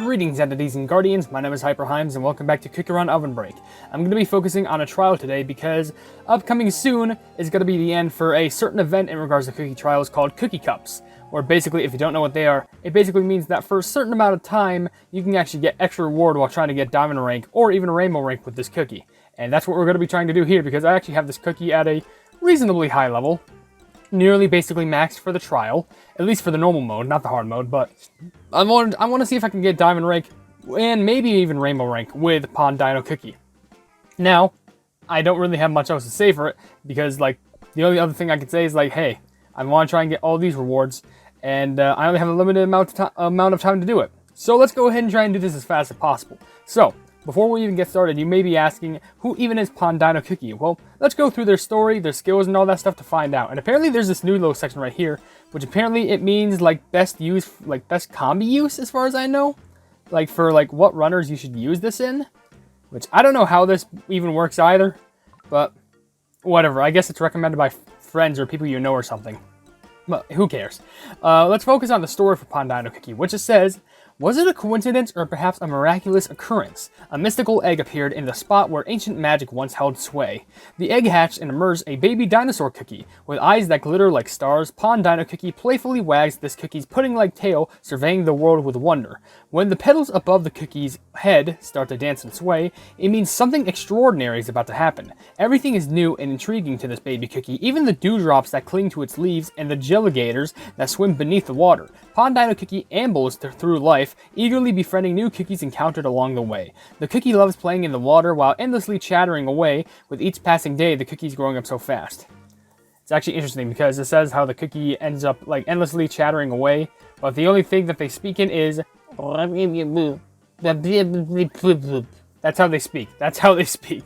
Greetings, entities and guardians. My name is HyperHimes, and welcome back to Cookie Run OvenBreak. I'm going to be focusing on a trial today because upcoming soon is going to be the end for a certain event in regards to cookie trials called Cookie Cups, where basically, if you don't know what they are, it basically means that for a certain amount of time, you can actually get extra reward while trying to get Diamond rank or even Rainbow rank with this cookie. And that's what we're going to be trying to do here, because I actually have this cookie at a reasonably high level. Nearly basically maxed for the trial, at least for the normal mode, not the hard mode, but I want to see if I can get Diamond rank and maybe even Rainbow rank with Dino Cookie. Now, I don't really have much else to say for it, because like the only other thing I could say is like, hey, I want to try and get all these rewards, and I only have a limited amount of time to do it. So let's go ahead and try and do this as fast as possible. So, before we even get started, you may be asking, who even is Dino Cookie? Well, let's go through their story, their skills, and all that stuff to find out. And apparently there's this new little section right here, which apparently it means like best use, like best combi use as far as I know. Like for like what runners you should use this in. Which I don't know how this even works either, but whatever. I guess it's recommended by friends or people you know or something. But who cares? Let's focus on the story for Dino Cookie, which it says, was it a coincidence or perhaps a miraculous occurrence? A mystical egg appeared in the spot where ancient magic once held sway. The egg hatched and emerged a baby dinosaur cookie. With eyes that glitter like stars, Dino Cookie playfully wags this cookie's pudding-like tail, surveying the world with wonder. When the petals above the cookie's head start to dance and sway, it means something extraordinary is about to happen. Everything is new and intriguing to this baby cookie, even the dewdrops that cling to its leaves and the jelligators that swim beneath the water. Dino Cookie ambles through life, eagerly befriending new cookies encountered along the way. The cookie loves playing in the water while endlessly chattering away. With each passing day, the cookie's growing up so fast. It's actually interesting because it says how the cookie ends up like endlessly chattering away, but the only thing that they speak in is that's how they speak. That's how they speak.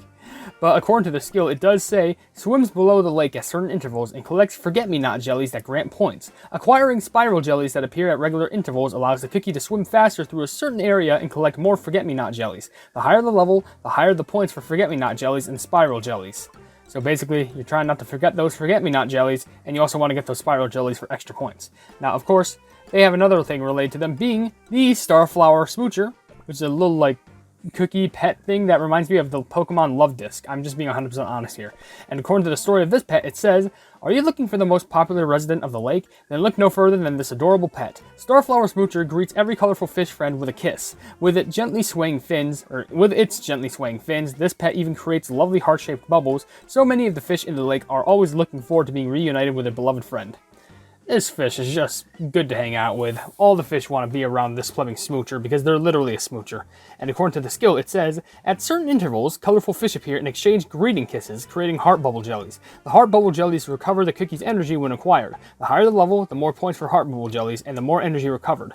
But according to the skill, it does say, swims below the lake at certain intervals and collects forget-me-not jellies that grant points. Acquiring spiral jellies that appear at regular intervals allows the cookie to swim faster through a certain area and collect more forget-me-not jellies. The higher the level, the higher the points for forget-me-not jellies and spiral jellies. So basically, you're trying not to forget those forget-me-not jellies, and you also want to get those spiral jellies for extra points. Now, of course, they have another thing related to them being the Starflower Smoocher, which is a little, like, cookie pet thing that reminds me of the Pokemon Love Disc. I'm just being 100% honest here. And according to the story of this pet, it says, are you looking for the most popular resident of the lake? Then look no further than this adorable pet. Starflower Smoocher greets every colorful fish friend with a kiss. With its gently swaying fins, this pet even creates lovely heart-shaped bubbles. So many of the fish in the lake are always looking forward to being reunited with their beloved friend. This fish is just good to hang out with. All the fish want to be around this plumbing smoocher because they're literally a smoocher. And according to the skill, it says, at certain intervals, colorful fish appear and exchange greeting kisses, creating heart bubble jellies. The heart bubble jellies recover the cookie's energy when acquired. The higher the level, the more points for heart bubble jellies and the more energy recovered.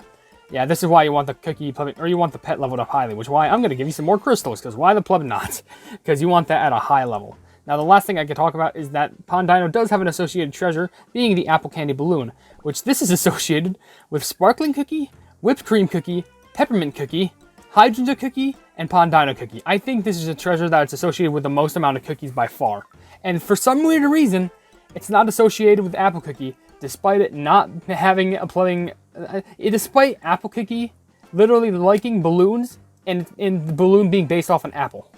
Yeah, this is why you want the cookie plumbing, or you want the pet leveled up highly, which is why I'm going to give you some more crystals, because why the pleb not? Because you want that at a high level. Now, the last thing I could talk about is that Dino does have an associated treasure, being the apple candy balloon, which this is associated with sparkling cookie, whipped cream cookie, peppermint cookie, hydrangea cookie, and Dino cookie. I think this is a treasure that's associated with the most amount of cookies by far. And for some weird reason, it's not associated with apple cookie, despite it not having a plumbing... despite apple cookie literally liking balloons, and the balloon being based off an apple.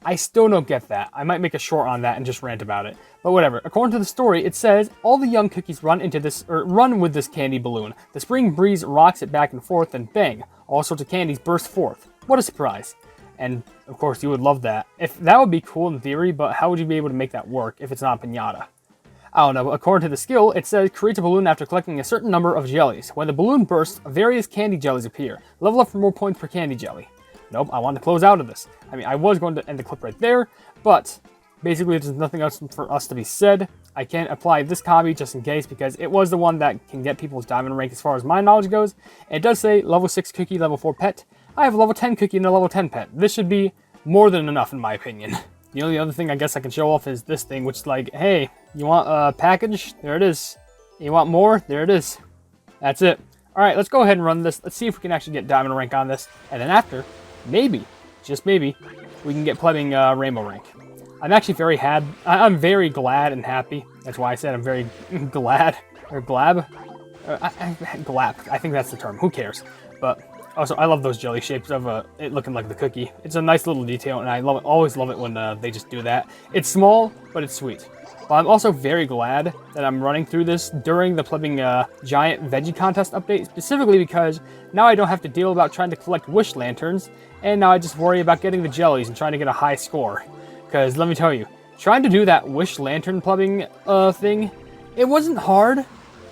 I still don't get that. I might make a short on that and just rant about it. But whatever. According to the story, it says, all the young cookies run with this candy balloon. The spring breeze rocks it back and forth, and bang, all sorts of candies burst forth. What a surprise. And, of course, you would love that. If that would be cool in theory, but how would you be able to make that work if it's not a piñata? I don't know, but according to the skill, it says, creates a balloon after collecting a certain number of jellies. When the balloon bursts, various candy jellies appear. Level up for more points per candy jelly. Nope, I want to close out of this. I mean, I was going to end the clip right there, but basically there's nothing else for us to be said. I can't apply this copy just in case because it was the one that can get people's diamond rank as far as my knowledge goes. It does say level 6 cookie, level 4 pet. I have a level 10 cookie and a level 10 pet. This should be more than enough in my opinion. The only other thing I guess I can show off is this thing, which is like, hey, you want a package? There it is. You want more? There it is. That's it. Alright, let's go ahead and run this. Let's see if we can actually get diamond rank on this. And then after, maybe, just maybe, we can get plumbing rainbow rank. I'm actually I'm very glad and happy. That's why I said I'm very glad, or glab. Glap, I think that's the term, who cares. But Also, I love those jelly shapes of it looking like the cookie. It's a nice little detail, and I love it. Always love it when they just do that. It's small, but it's sweet. But I'm also very glad that I'm running through this during the Plubbing Giant Veggie Contest update, specifically because now I don't have to deal about trying to collect wish lanterns, and now I just worry about getting the jellies and trying to get a high score. Because let me tell you, trying to do that wish lantern plubbing thing, it wasn't hard,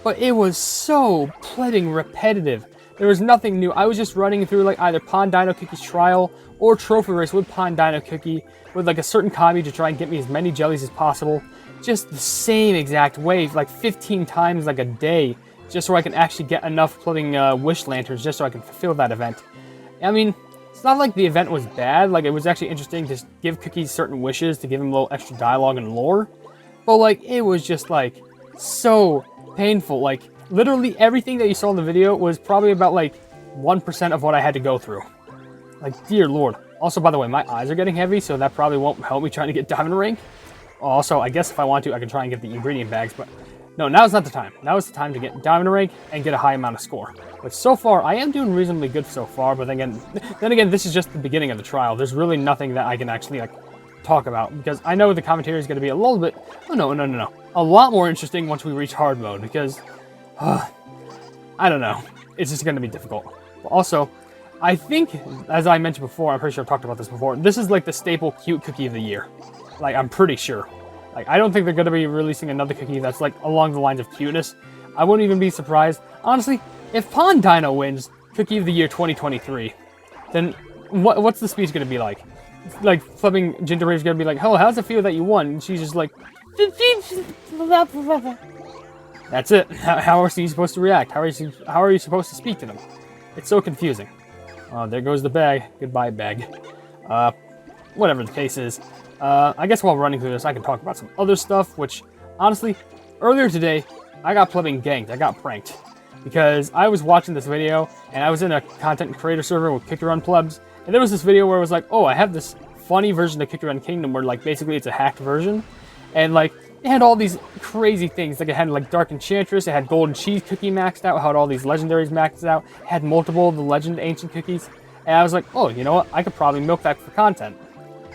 but it was so pleading repetitive. There was nothing new. I was just running through like either Pond Dino Cookie's trial or trophy race with Pond Dino Cookie with like a certain copy to try and get me as many jellies as possible. Just the same exact way, like 15 times like a day, just so I can actually get enough plubbing wish lanterns just so I can fulfill that event. I mean, it's not like the event was bad. Like, it was actually interesting to give Cookie certain wishes to give him a little extra dialogue and lore. But like, it was just like so painful. Like, literally everything that you saw in the video was probably about like 1% of what I had to go through. Like, dear Lord. Also, by the way, my eyes are getting heavy, so that probably won't help me trying to get Diamond Rank. Also, I guess if I want to, I can try and get the ingredient bags, but no, now's not the time. Now is the time to get Diamond Rank and get a high amount of score. But so far, I am doing reasonably good so far, but then again, this is just the beginning of the trial. There's really nothing that I can actually like talk about, because I know the commentary is going to be a little bit, a lot more interesting once we reach hard mode, because, I don't know, it's just going to be difficult. But also, I think, as I mentioned before, I'm pretty sure I've talked about this before, this is like the staple cute cookie of the year. Like, I'm pretty sure. Like, I don't think they're going to be releasing another cookie that's like along the lines of cuteness. I wouldn't even be surprised. Honestly, if Pond Dino wins Cookie of the Year 2023, then what's the speech going to be like? Like, Flipping Ginger Rave's going to be like, oh, how's it feel that you won? And she's just like, that's it. How are you supposed to react? How are you supposed to speak to them? It's so confusing. There goes the bag. Goodbye, bag. Whatever the case is. I guess while running through this, I can talk about some other stuff, which, honestly, earlier today, I got plubbing ganked. I got pranked. Because I was watching this video, and I was in a content creator server with Cookie Run plebs, and there was this video where it was like, oh, I have this funny version of Cookie Run Kingdom where, like, basically it's a hacked version, and, like, it had all these crazy things. Like, it had, like, Dark Enchantress, it had Golden Cheese Cookie maxed out, it had all these legendaries maxed out, it had multiple of the Legend Ancient Cookies, and I was like, oh, you know what, I could probably milk that for content.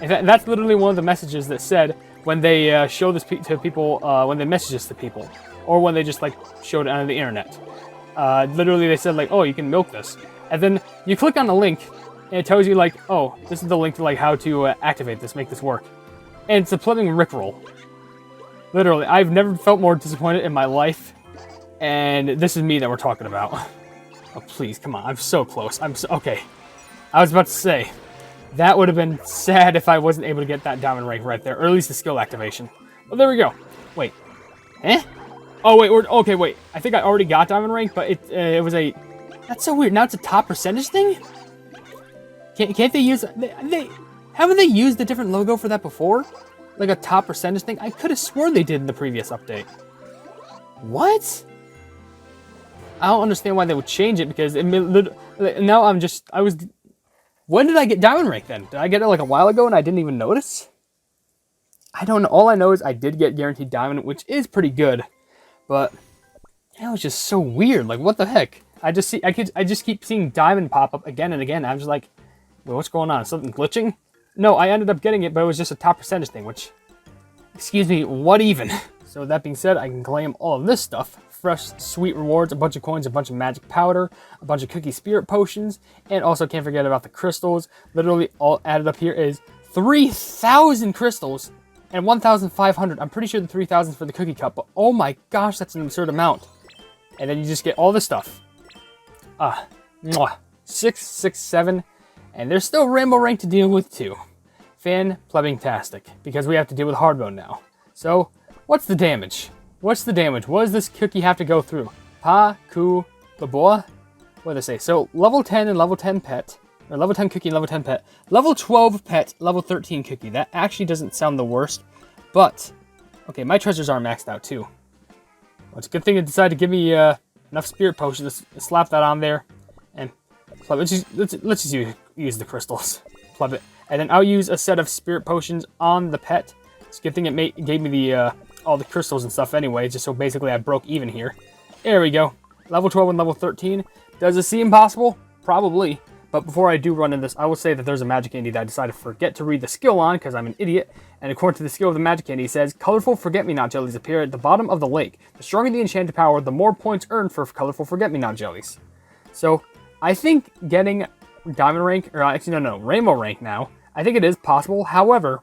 And that's literally one of the messages that said when they show this to people, when they message this to people, or when they just like showed it on the internet. Literally, they said like, "Oh, you can milk this," and then you click on the link, and it tells you like, "Oh, this is the link to like how to activate this, make this work," and it's a plumbing rickroll. Literally, I've never felt more disappointed in my life, and this is me that we're talking about. Oh, please, come on, I'm so close. Okay. I was about to say. That would have been sad if I wasn't able to get that Diamond Rank right there, or at least the skill activation. Well, there we go. Wait. Eh? Oh, wait. Okay, wait. I think I already got Diamond Rank, but it was a... That's so weird. Now it's a top percentage thing? Can't they use... Haven't they used a different logo for that before? Like a top percentage thing? I could have sworn they did in the previous update. What? I don't understand why they would change it, because now I was... When did I get Diamond Rank then? Did I get it like a while ago and I didn't even notice? I don't know. All I know is I did get Guaranteed Diamond, which is pretty good. But that was just so weird. Like, what the heck? I just keep seeing Diamond pop up again and again. I'm just like, well, what's going on? Is something glitching? No, I ended up getting it, but it was just a top percentage thing, which, excuse me, what even? So that being said, I can claim all of this stuff. Fresh, sweet rewards, a bunch of coins, a bunch of magic powder, a bunch of cookie spirit potions, and also can't forget about the crystals. Literally all added up here is 3,000 crystals and 1,500. I'm pretty sure the 3,000 is for the cookie cup, but oh my gosh, that's an absurd amount. And then you just get all this stuff. 6, 6, 7, and there's still Rainbow Rank to deal with too. Fan-plubbing-tastic, because we have to deal with hard mode now. So, what's the damage? What's the damage? What does this cookie have to go through? Baboa? What do they say? So, level 10 and level 10 pet. Or level 10 cookie and level 10 pet. Level 12 pet, level 13 cookie. That actually doesn't sound the worst. But, okay, my treasures are maxed out too. Well, it's a good thing they decided to give me enough spirit potions to slap that on there. And let's just use the crystals. Plug it. And then I'll use a set of spirit potions on the pet. It's a good thing it gave me the... all the crystals and stuff anyway, just so basically I broke even here. There we go. Level 12 and level 13. Does it seem possible? Probably. But before I do run into this, I will say that there's a magic candy that I decided to forget to read the skill on because I'm an idiot. And according to the skill of the magic candy, it says, colorful forget-me-not jellies appear at the bottom of the lake. The stronger the enchanted power, the more points earned for colorful forget-me-not jellies. So I think getting diamond rank, or actually no, rainbow rank now, I think it is possible. However,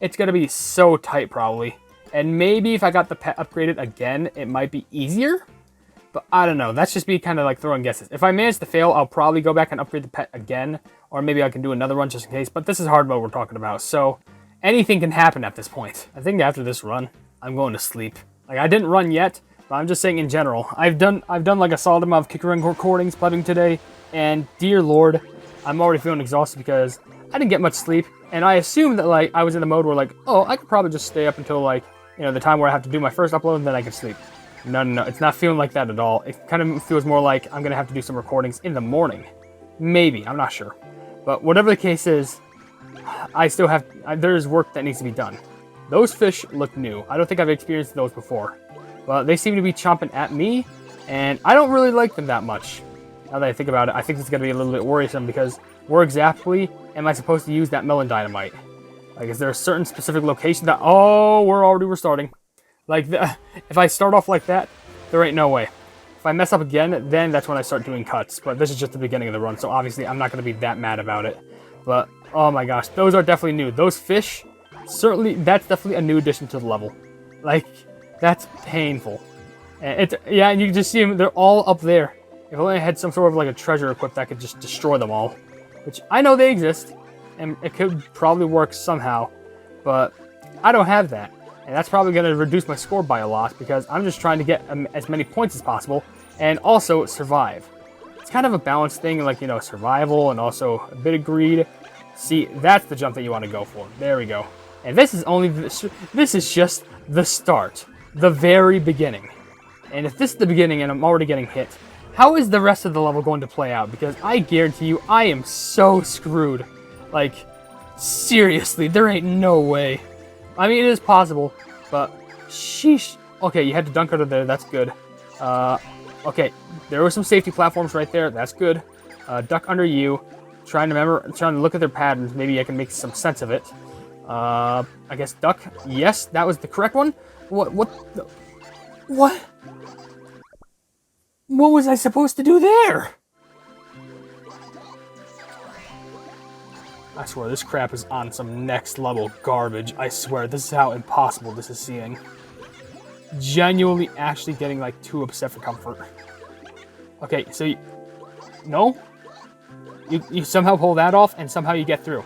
it's going to be so tight probably. And maybe if I got the pet upgraded again, it might be easier. But I don't know. That's just me kind of like throwing guesses. If I manage to fail, I'll probably go back and upgrade the pet again. Or maybe I can do another run just in case. But this is hard mode we're talking about. So anything can happen at this point. I think after this run, I'm going to sleep. Like, I didn't run yet, but I'm just saying in general. I've done like a solid amount of kick ring recordings, plugging today. And dear Lord, I'm already feeling exhausted because I didn't get much sleep. And I assumed that like I was in the mode where like, oh, I could probably just stay up until like, you know, the time where I have to do my first upload and then I can sleep. No, it's not feeling like that at all. It kind of feels more like I'm going to have to do some recordings in the morning. Maybe, I'm not sure. But whatever the case is, I still have, there's work that needs to be done. Those fish look new. I don't think I've experienced those before. But they seem to be chomping at me, and I don't really like them that much. Now that I think about it, I think it's going to be a little bit worrisome because where exactly am I supposed to use that melon dynamite? Like, is there a certain specific location that, oh, we're already restarting. Like, if I start off like that, there ain't no way. If I mess up again, then that's when I start doing cuts. But this is just the beginning of the run, so obviously I'm not going to be that mad about it. But, oh my gosh, those are definitely new. Those fish, certainly, that's definitely a new addition to the level. Like, that's painful. And yeah, and you can just see them, they're all up there. If only I had some sort of like a treasure equipped that could just destroy them all. Which, I know they exist, and it could probably work somehow. But, I don't have that. And that's probably going to reduce my score by a lot because I'm just trying to get as many points as possible and also survive. It's kind of a balanced thing, like, you know, survival and also a bit of greed. See, that's the jump that you want to go for. There we go. And this is only, this is just the start, the very beginning. And if this is the beginning and I'm already getting hit, how is the rest of the level going to play out? Because I guarantee you, I am so screwed. Like, seriously, there ain't no way. I mean, it is possible, but sheesh. Okay, you had to dunk under there. That's good. Okay, there were some safety platforms right there. That's good. Duck under you. Trying to look at their patterns. Maybe I can make some sense of it. I guess duck. Yes, that was the correct one. What? What was I supposed to do there? I swear, this crap is on some next level garbage. I swear, this is how impossible this is seeming. Genuinely actually getting like too upset for comfort. Okay, so no? You somehow pull that off and somehow you get through.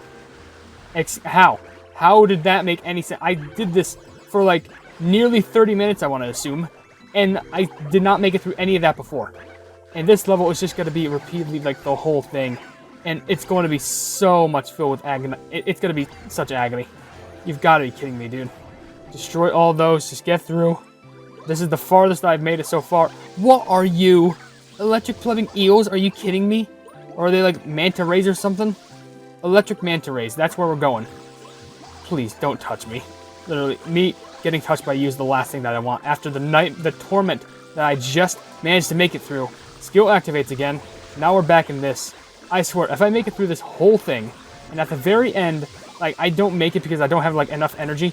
How? How did that make any sense? I did this for like nearly 30 minutes, I want to assume, and I did not make it through any of that before. And this level is just going to be repeatedly like the whole thing. And it's going to be so much filled with agony. It's going to be such agony. You've got to be kidding me, dude. Destroy all those. Just get through. This is the farthest I've made it so far. What are you? Electric plugging eels? Are you kidding me? Or are they like manta rays or something? Electric manta rays. That's where we're going. Please, don't touch me. Literally, me getting touched by you is the last thing that I want. After the torment that I just managed to make it through. Skill activates again. Now we're back in this. I swear, if I make it through this whole thing, and at the very end, like, I don't make it because I don't have, like, enough energy,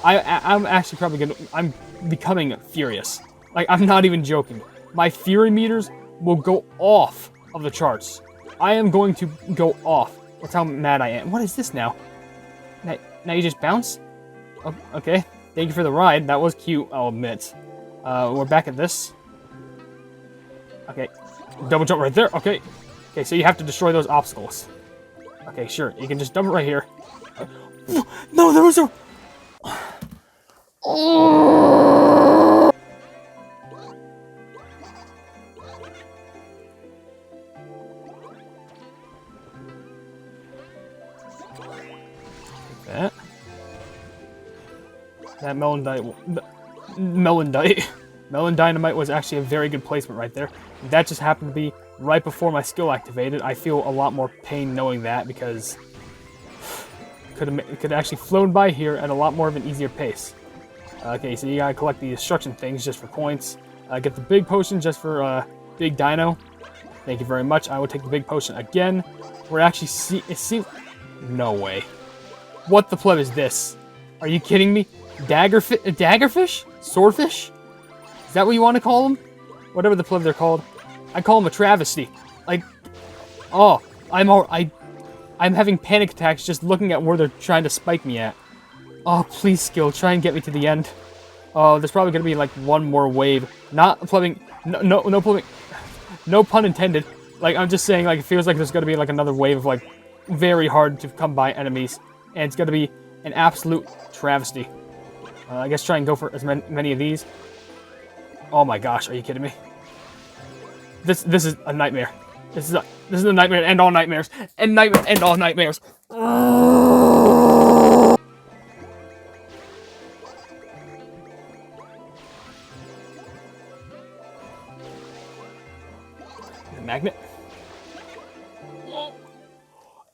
I'm actually probably I'm becoming furious. Like, I'm not even joking. My fury meters will go off of the charts. I am going to go off. That's how mad I am. What is this now? Now you just bounce? Oh, okay. Thank you for the ride. That was cute, I'll admit. We're back at this. Okay. Double jump right there. Okay. Okay, so you have to destroy those obstacles. Okay, sure. You can just dump it right here. No, there was a... Take that. That melon dynamite was actually a very good placement right there. That just happened to be right before my skill activated. I feel a lot more pain knowing that because it could actually flown by here at a lot more of an easier pace. Okay, so you gotta collect the destruction things just for points. Get the big potion just for Big Dino. Thank you very much. I will take the big potion again. We're actually it seems... No way. What the pleb is this? Are you kidding me? Daggerfish? Swordfish? Is that what you want to call them? Whatever the pleb they're called. I call them a travesty. Like, oh, I'm having panic attacks just looking at where they're trying to spike me at. Oh, please, skill, try and get me to the end. Oh, there's probably gonna be like one more wave. Not plumbing. No plumbing. No pun intended. Like, I'm just saying, like, it feels like there's gonna be like another wave of like very hard to come by enemies, and it's gonna be an absolute travesty. I guess try and go for as many of these. Oh my gosh, are you kidding me? This is a nightmare. This is a nightmare, and all nightmares, and all nightmares. The magnet.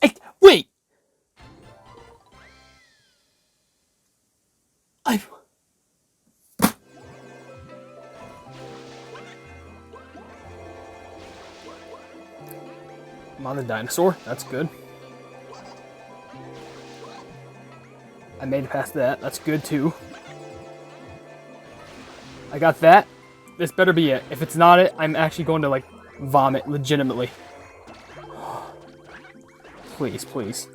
Hey, wait. I'm on the dinosaur. That's good. I made it past that. That's good too. I got that. This better be it. If it's not it, I'm actually going to like vomit legitimately. Please, please.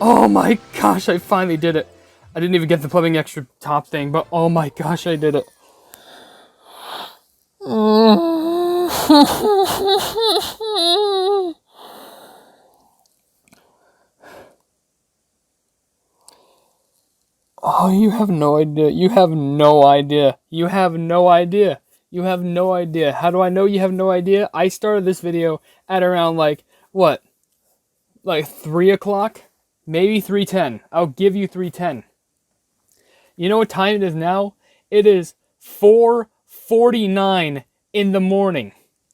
Oh my gosh, I finally did it. I didn't even get the plumbing extra top thing, but oh my gosh, I did it. Oh, you have no idea. You have no idea. You have no idea. You have no idea. How do I know you have no idea? I started this video at around like, what? Like 3 o'clock? Maybe 3:10. I'll give you 3:10. You know what time it is now? It is 4:49 in the morning.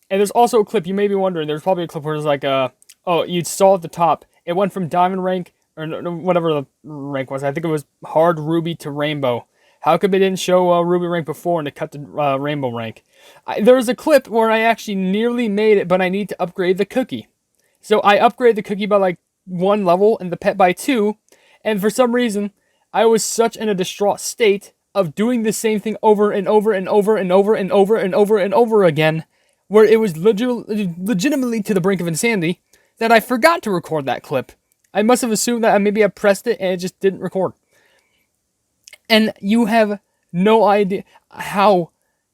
And there's also a clip, you may be wondering, there's probably a clip where it's like, oh, you saw at the top, it went from diamond rank, or whatever the rank was, I think it was hard ruby to rainbow. How come it didn't show ruby rank before and it cut to rainbow rank? There was a clip where I actually nearly made it, but I need to upgrade the cookie. So I upgraded the cookie by like 1 level and the pet by 2, and for some reason, I was such in a distraught state of doing the same thing over and over and over and over and over and over and over again, where it was legitimately to the brink of insanity, that I forgot to record that clip. I must have assumed that maybe I pressed it and it just didn't record. And you have no idea how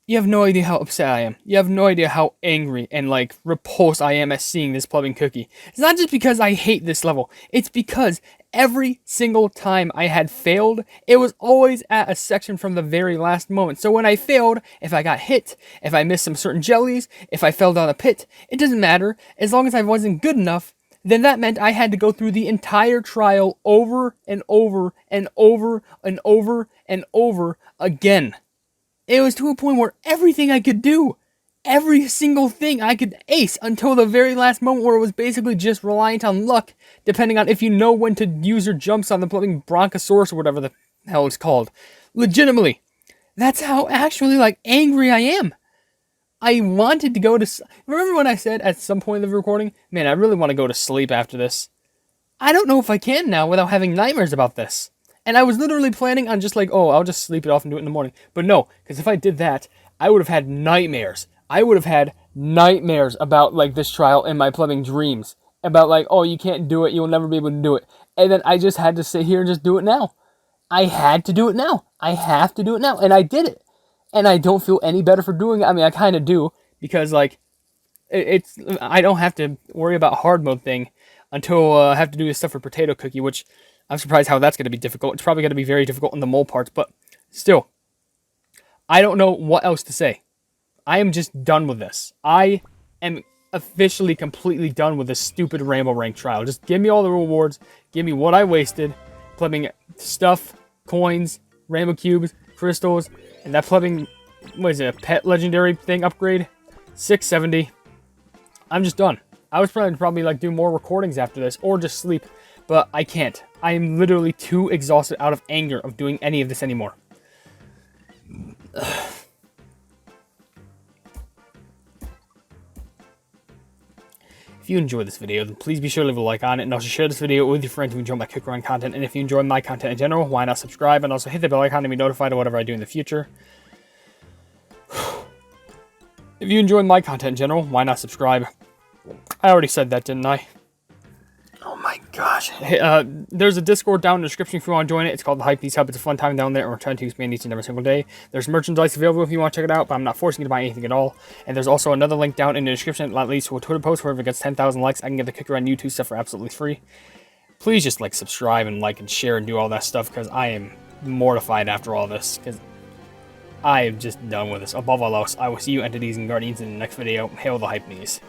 upset I am. You have no idea how angry and like repulsed I am at seeing this plumbing cookie. It's not just because I hate this level. It's because every single time I had failed, it was always at a section from the very last moment. So when I failed, if I got hit, if I missed some certain jellies, if I fell down a pit, it doesn't matter. As long as I wasn't good enough, then that meant I had to go through the entire trial over and over and over and over and over again. It was to a point where everything I could do, every single thing I could ace until the very last moment, where it was basically just reliant on luck, depending on if you know when to use your jumps on the plumbing bronchosaurus or whatever the hell it's called. Legitimately. That's how actually like angry I am. I wanted to go to... Remember when I said at some point in the recording, man, I really want to go to sleep after this. I don't know if I can now without having nightmares about this. And I was literally planning on just like, oh, I'll just sleep it off and do it in the morning. But no, because if I did that, I would have had nightmares. I would have had nightmares about like this trial in my plumbing dreams. About like, oh, you can't do it, you'll never be able to do it. And then I just had to sit here and just do it now. I had to do it now. I have to do it now. And I did it. And I don't feel any better for doing it. I mean, I kind of do. Because like, I don't have to worry about hard mode thing until I have to do this stuff for potato cookie, which... I'm surprised how that's going to be difficult. It's probably going to be very difficult in the mole parts, but still, I don't know what else to say. I am just done with this. I am officially completely done with this stupid rainbow rank trial. Just give me all the rewards. Give me what I wasted. Plumbing stuff, coins, rainbow cubes, crystals, and that plumbing, what is it, a pet legendary thing upgrade? 670. I'm just done. I was probably like do more recordings after this or just sleep. But I can't. I am literally too exhausted out of anger of doing any of this anymore. If you enjoyed this video, then please be sure to leave a like on it, and also share this video with your friends who enjoy my kick around content. And if you enjoy my content in general, why not subscribe, and also hit the bell icon to be notified of whatever I do in the future. If you enjoy my content in general, why not subscribe? I already said that, didn't I? Oh my gosh. Hey, there's a Discord down in the description if you want to join it. It's called the Hypenese Hub. It's a fun time down there, and we're trying to expand each and every single day. There's merchandise available if you want to check it out, but I'm not forcing you to buy anything at all. And there's also another link down in the description that leads to a Twitter post where if it gets 10,000 likes, I can get the Kicker on YouTube stuff for absolutely free. Please just like, subscribe, and like, and share, and do all that stuff, because I am mortified after all this, because I am just done with this. Above all else, I will see you entities and guardians in the next video. Hail the Hypenese.